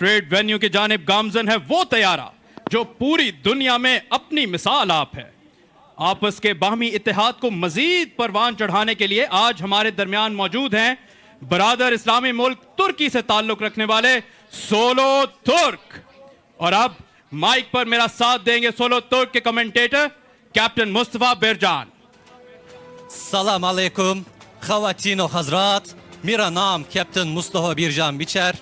Trade venue की जानिब गामजन है वो तैयारा जो पूरी दुनिया में अपनी मिसाल आप है। आपस के बाहमी इत्तेहाद को मजीद परवान चढ़ाने के लिए आज हमारे दरमियान मौजूद हैं बरादर इस्लामी मुल्क तुर्की से ताल्लुक रखने वाले सोलो तुर्क। और अब माइक पर मेरा साथ देंगे सोलो तुर्क के कमेंटेटर कैप्टन मुस्तफा बिरजान। सलाम अलैकुम ख़वातीन और हज़रात, मेरा नाम कैप्टन मुस्तफा बिरजान बिचर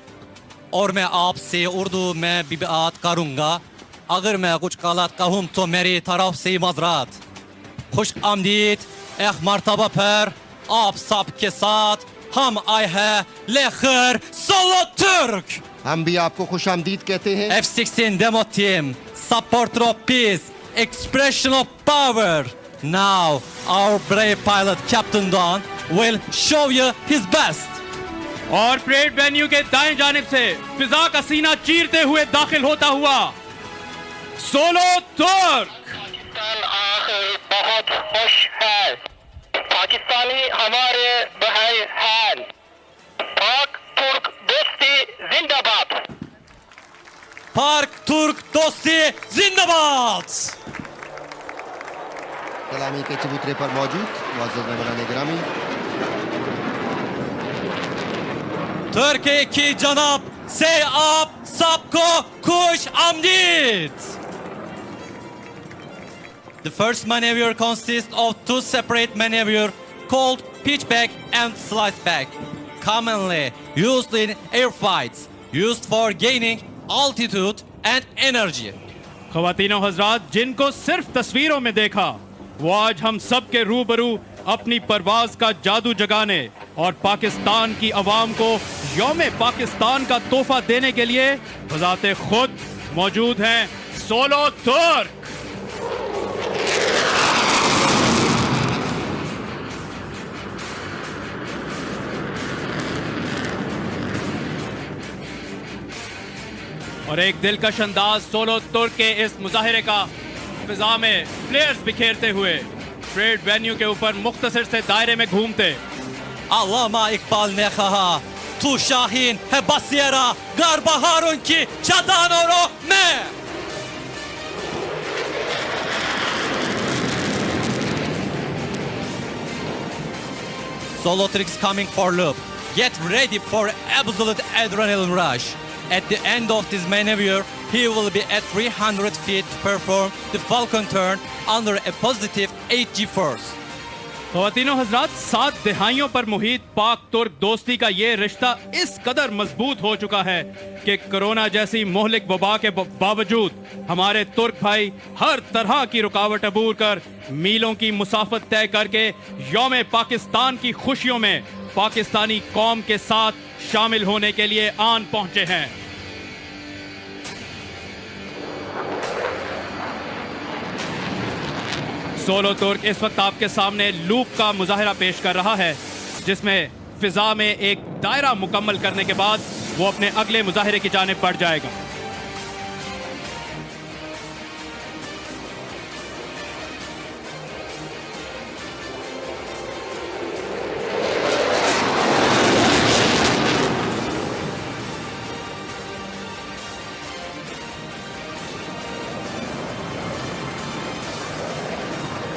और मैं आपसे उर्दू में भी बात करूँगा। अगर मैं कुछ गलत कहूँ तो मेरी तरफ से माज़रत। खुश आमदीद एक मरतबा पर आप सब के साथ हम आए हैं लेकर सोलो तुर्क। हम भी आपको खुश आमदीद कहते हैं। F-16 demo team, supporter of peace, expression of power. Now our brave pilot Captain Don will show you his best. और परेड वेन्यू के दाएं जानिब से फिजा का सीना चीरते हुए दाखिल होता हुआ सोलो तुर्क। पाकिस्तान आखिर बहुत खुश है। पाकिस्तानी हमारे भाई हैं। पाक तुर्क दोस्ती जिंदाबाद। पाक तुर्क दोस्ती जिंदाबाद। सलामी के चबूतरे पर मौजूद मुअज़्ज़ज़ मेहमानान गिरामी, तुर्की की जनाब से आप सबको खुश आमदीद। The first maneuver consists of two separate maneuvers called pitchback and sliceback, commonly used in air fights, used for gaining altitude and energy. ख़वातीनो हज़रात, जिनको सिर्फ तस्वीरों में देखा वो आज हम सब के रूबरू अपनी परवाज का जादू जगाने और पाकिस्तान की आवाम को यौम पाकिस्तान का तोहफा देने के लिए बज़ाते खुद मौजूद हैं सोलो तुर्क। और एक दिलकश अंदाज सोलो तुर्क के इस मुजाहिरे का फिजा में प्लेयर्स बिखेरते हुए परेड वेन्यू के ऊपर मुख्तसर से दायरे में घूमते। अल्लामा इकबाल ने कहा, तू शाहीन है बसेरा गर बहारों की चट्टानों में। Solo Turks coming for loop. Get ready for absolute adrenaline rush. At the end of this maneuver, he will be at 300 feet to perform the Falcon turn under a positive 8G force. ख़वातीनो हज़रात, 7 दहाइयों पर मुहित पाक तुर्क दोस्ती का ये रिश्ता इस कदर मजबूत हो चुका है कि कोरोना जैसी मोहलिक वबा के बावजूद हमारे तुर्क भाई हर तरह की रुकावट अबूर कर मीलों की मुसाफत तय करके यौम पाकिस्तान की खुशियों में पाकिस्तानी कौम के साथ शामिल होने के लिए आन पहुंचे हैं। सोलो तुर्क इस वक्त आपके सामने लूप का मुजाहिरा पेश कर रहा है, जिसमें फिजा में एक दायरा मुकम्मल करने के बाद वो अपने अगले मुजाहिरे की जानिब बढ़ जाएगा।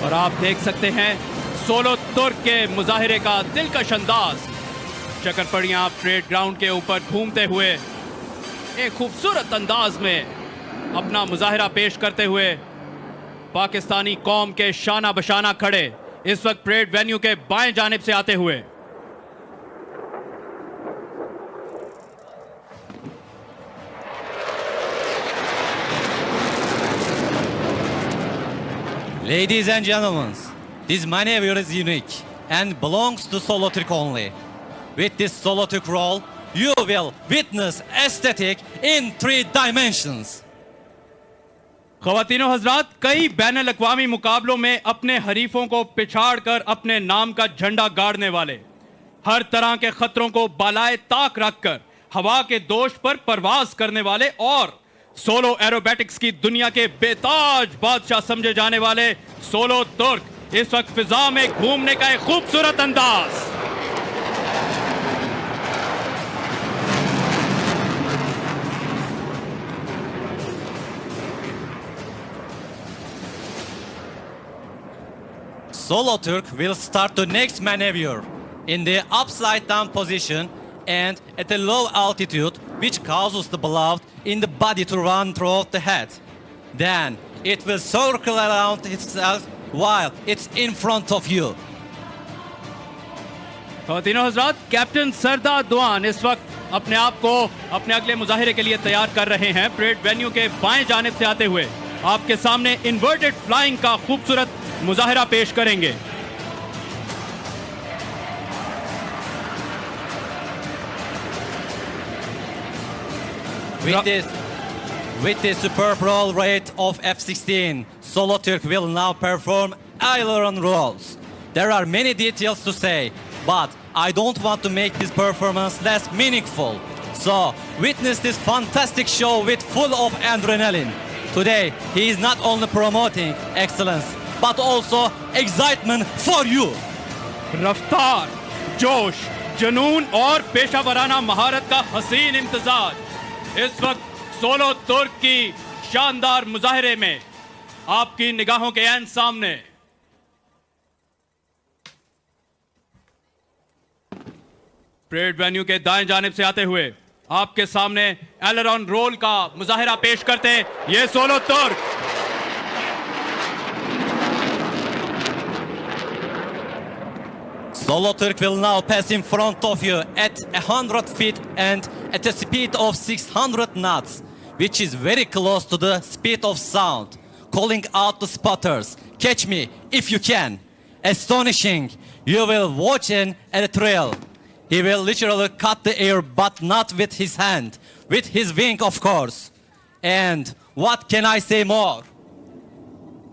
और आप देख सकते हैं सोलो तुर्क के मुजाहिरे का दिलकश अंदाज। चकरपड़ियाँ परेड ग्राउंड के ऊपर घूमते हुए एक खूबसूरत अंदाज में अपना मुजाहिरा पेश करते हुए पाकिस्तानी कौम के शाना बशाना खड़े इस वक्त परेड वेन्यू के बाएं जानिब से आते हुए Ladies and gentlemen, this maneuver is unique and belongs to Solo Turk only. With this Solo Turk roll, you will witness aesthetic in 3 dimensions. ख़वातीनो हज़रात, कई बैनुल अक़वामी मुकाबलों में अपने हरीफों को पिछाड़ कर अपने नाम का झंडा गाड़ने वाले, हर तरह के खतरों को बालाए ताक रखकर हवा के दोष पर परवाज करने वाले और सोलो एरोबैटिक्स की दुनिया के बेताज बादशाह समझे जाने वाले सोलो तुर्क इस वक्त फिजा में घूमने का एक खूबसूरत अंदाज। Solo Turk will start the next maneuver in the upside down position and at a low altitude, which causes the blood in the body to run throughout the head. Then it will circle around itself while it's in front of you. ख़वातीनो Hazrat, captain सरदार दुआन इस वक्त अपने आप को अपने अगले मुजाहिरे के लिए तैयार कर रहे हैं। परेड वेन्यू के बाएं जानिब से आते हुए आपके सामने इन्वर्टेड फ्लाइंग का खूबसूरत मुजाहिरा पेश करेंगे। With the superb roll rate of F-16, Solo Turk will now perform aileron rolls. There are many details to say, but I don't want to make this performance less meaningful. So, witness this fantastic show with full of adrenaline. Today, he is not only promoting excellence, but also excitement for you. रफ्तार, जोश, जुनून और पेशावराना महारत का हसीन इम्तिजाज इस वक्त solo तुर्क की शानदार मुजाहिरे में आपकी निगाहों के ऐन सामने। परेड वेन्यू के दाएं जानिब से आते हुए आपके सामने एलेरॉन रोल का मुजाहिरा पेश करते ये सोलो तुर्क। Solo Turk will now pass in front of you at 100 feet and at a speed of 600 knots, which is very close to the speed of sound, calling out the spotters, "Catch me if you can." Astonishing, you will watch an trail. He will literally cut the air, but not with his hand, with his wing, of course. And what can I say more?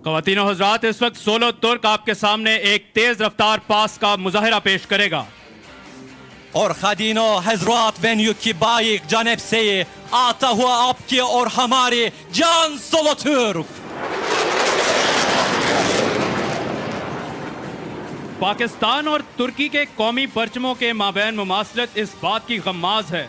ख़वातीनो हज़रात, इस वक्त solo तुर्क आपके सामने एक तेज रफ्तार पास का मुजाहिरा पेश करेगा। और खादीनो हजरात, वेन्यू की बाइक जानिब से आता हुआ आपके और हमारे जान सोलो तुर्क। पाकिस्तान और तुर्की के कौमी परचमों के माबैन मुमासलत इस बात की गम्माज है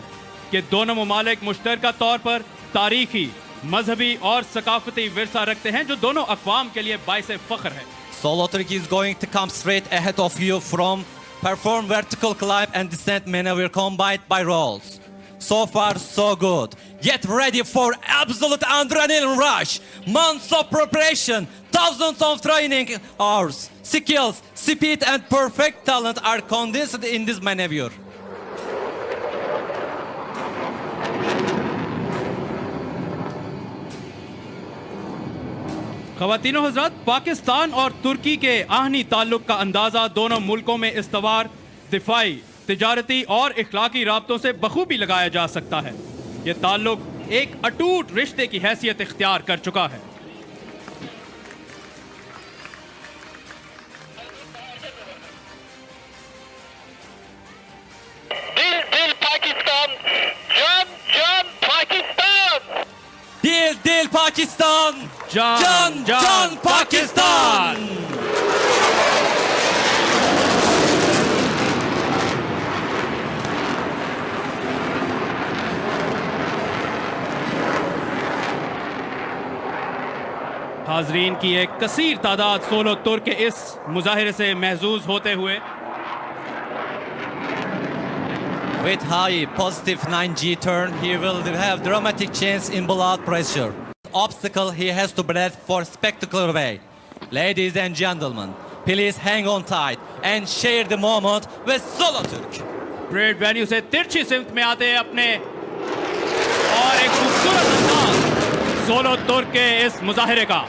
कि दोनों ममालिक मुश्तरका तौर पर तारीखी, मजहबी और सकाफती विरसा रखते हैं जो दोनों अक़वाम के लिए बाइसे फ़ख्र है। Solo Turk is going to come straight ahead of you from perform vertical climb and descent maneuver combined by rolls. So far, so good. Get ready for absolute adrenaline rush. Months of preparation, thousands of training hours, skills, speed, and perfect talent are condensed in this maneuver. ख़वातीनो हज़रात, पाकिस्तान और तुर्की के आहनी ताल्लुक़ का अंदाज़ा दोनों मुल्कों में इस्तवार, दिफाई, तिजारती और इखलाकी राब्तों से बखूबी लगाया जा सकता है। ये ताल्लुक़ एक अटूट रिश्ते की हैसियत इख्तियार कर चुका है। दिल दिल पाकिस्तान, जान जान पाकिस्तान। Dil Dil Pakistan! जान जान पाकिस्तान! हाजरीन की एक कसीर तादाद सोलो तुर्क के इस मुजाहिरे से महजूज होते हुए With high positive 9G turn, he will have dramatic change in blood pressure. Obstacle he has to breathe for spectacular way. Ladies and gentlemen, please hang on tight and share the moment with Solo Turk. Parade venue से तिरछी सिमत में आते हैं अपने और एक खूबसूरत अंदाज सोलो तुर्क के इस मुजाहिरे का।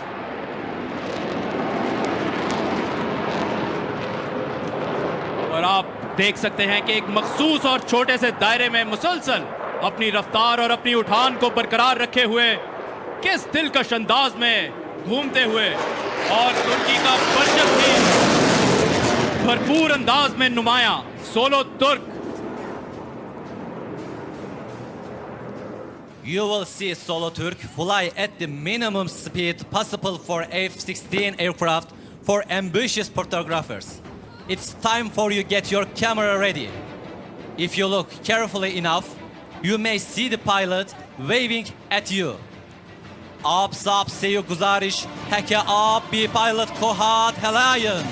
और आप देख सकते हैं कि एक मखसूस और छोटे से दायरे में मुसलसल अपनी रफ्तार और अपनी उठान को बरकरार रखे हुए किस दिलकश अंदाज में घूमते हुए और तुर्की का परचम भी भरपूर अंदाज में नुमाया सोलो तुर्क। You will see Solo Turk fly at the minimum speed possible for F-16 aircraft for ambitious photographers. It's time for you to get your camera ready. If you look carefully enough, you may see the pilot waving at you. आप सबसे ये गुजारिश है कि आप भी pilot को हाथ हिलाएं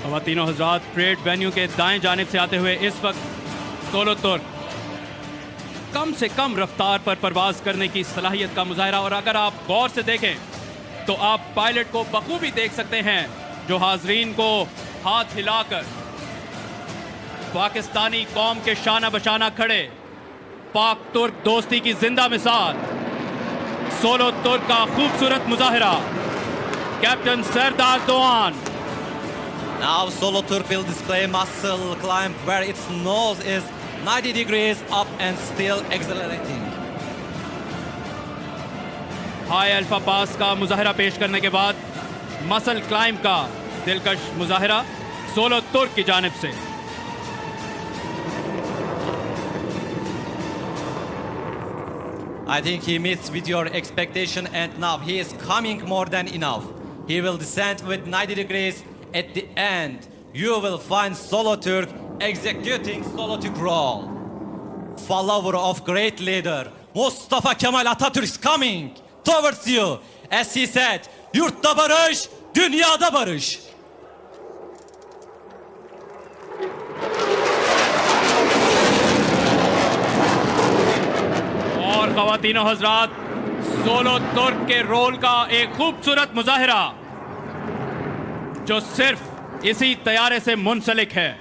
ख़वातीनो हज़रात, परेड वेन्यू के दाएं जानिब से आते हुए इस वक्त सोलो तुर्क कम से कम रफ्तार पर परवाज करने की सलाहियत का मुजाहरा, और अगर आप गौर से देखें तो आप पायलट को बखूबी देख सकते हैं जो हाजरीन को हाथ हिलाकर पाकिस्तानी कौम के शाना बशाना खड़े पाक तुर्क दोस्ती की जिंदा मिसाल सोलो तुर्क का खूबसूरत मुजाहरा captain Sardar दोआन। Now Solo Turk will display muscle climb where its nose is 90 degrees up and still accelerating. High alpha pass का मुजाहरा पेश करने के बाद मसल क्लाइंब का दिलकश मुजाहरा सोलो तुर्क की जानिब से। I think he meets with your expectation and now he is coming more than enough. He will descend with 90 degrees. At the end, you will find Solo Turk executing Solo Turk roll. Follower of great leader Mustafa Kemal Atatürk is coming towards you. As he said, yurtta barış, dünyada barış. और ख़वातीनो हज़रात, solo तुर्क के role का एक खूबसूरत मुजाहरा जो सिर्फ इसी तैयारे से मुंसलिक है।